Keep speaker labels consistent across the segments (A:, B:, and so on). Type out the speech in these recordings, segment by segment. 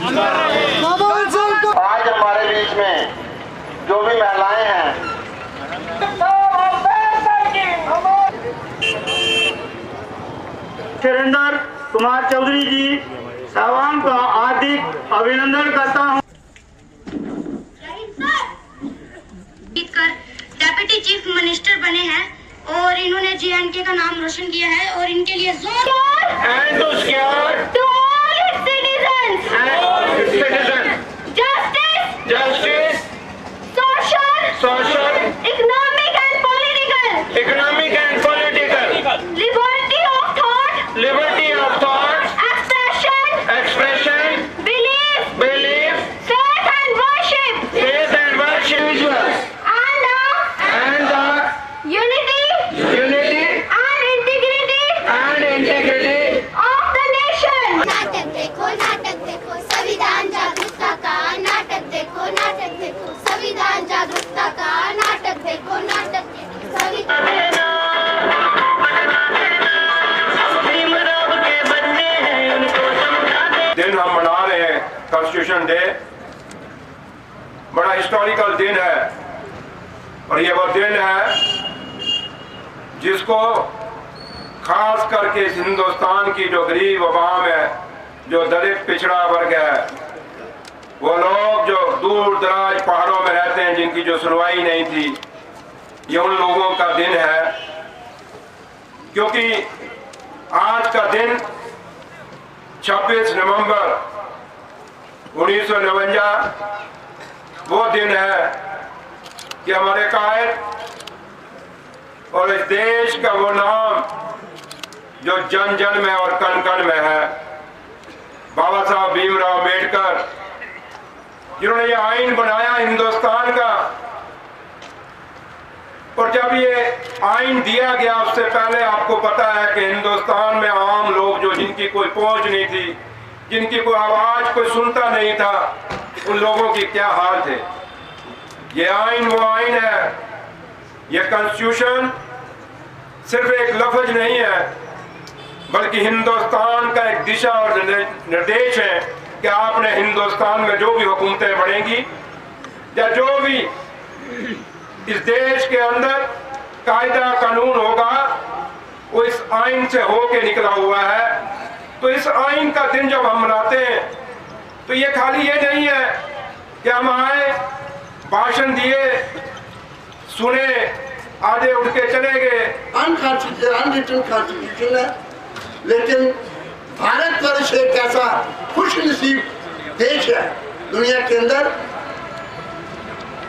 A: आज हमारे बीच में जो भी महिलाएं हैं, सुरेंद्र कुमार चौधरी जी साहबान का हार्दिक अभिनंदन करता हूं।
B: डेप्यूटी चीफ मिनिस्टर बने हैं और इन्होंने JNK का नाम रोशन किया है और इनके लिए
A: justice, social, economic and political, liberty of thought, expression, belief, faith and worship, and the unity and integrity
B: of the nation.
C: नाटक देखो संविधान जागरूकता का नाटक देखो संविधान जागरूकता का नाटक देखो संविधान।
D: दिन हम मना रहे हैं कॉन्स्टिट्यूशन डे, बड़ा हिस्टोरिकल दिन है और ये वो दिन है जिसको खास करके इस हिंदुस्तान की जो गरीब अवाम है, जो दलित पिछड़ा वर्ग है, वो लोग जो दूर दराज पहाड़ों में रहते हैं, जिनकी जो सुनवाई नहीं थी, ये उन लोगों का दिन है। क्योंकि आज का दिन 26 नवंबर 1949 वो दिन है कि हमारे कायद और इस देश का वो नाम जो जन जन में और कण कण में है, बाबा साहब भीमराव अम्बेडकर, जिन्होंने ये आइन बनाया हिंदुस्तान का। और जब ये आइन दिया गया उससे पहले आपको पता है कि हिंदुस्तान में आम लोग जो जिनकी कोई पहुंच नहीं थी, जिनकी कोई आवाज कोई सुनता नहीं था, उन लोगों की क्या हाल थे। ये आइन वो आइन है, ये कॉन्स्टिट्यूशन सिर्फ एक लफ्ज नहीं है, बल्कि हिंदुस्तान का एक दिशा और निर्देश है कि आपने हिंदुस्तान में जो भी हुकूमतें बढ़ेंगी या जो भी इस देश के अंदर कायदा कानून होगा, वो इस आइन से होके निकला हुआ है। तो इस आइन का दिन जब हम मनाते हैं तो ये खाली ये नहीं है कि हम आए, भाषण दिए, सुने, आधे उठ के चले गए।
E: अनरिटन कॉन्स्टिट्यूशन है, लेकिन भारतवर्ष एक ऐसा खुशनसीब देश है दुनिया के अंदर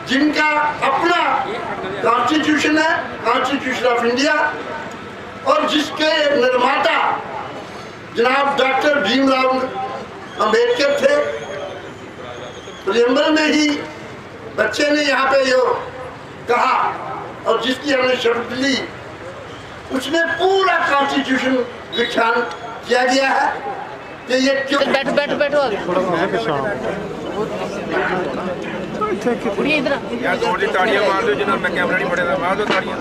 E: जिनका अपना कॉन्स्टिट्यूशन है, कॉन्स्टिट्यूशन ऑफ इंडिया, और जिसके निर्माता जनाब डॉक्टर भीमराव अंबेडकर थे। प्रियम्बल में ही बच्चे ने यहाँ पे यो कहा और जिसकी हमने शपथ ली, उसमें पूरा कॉन्स्टिट्यूशन व्याख्यान किया गया है कि ये क्यों।
F: बैठो
D: यार, थोड़ी ताड़ियां मार दो, जिन्होंने कैमरा नहीं पड़ेगा, मार दो ताड़ियां।